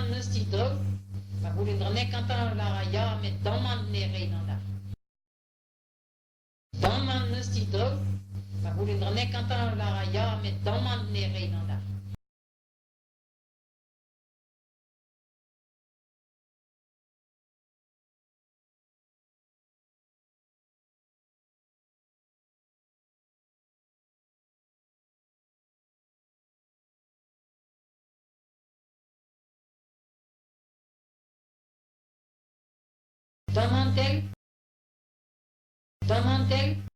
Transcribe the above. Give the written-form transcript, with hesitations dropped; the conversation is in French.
Nestito, Bagulindrone Kanta Laraya, mais Daman Nerenanda. Daman Nestito, Bagulindrone Kanta Laraya, mais Daman Nerenanda. Damantel, Damantel,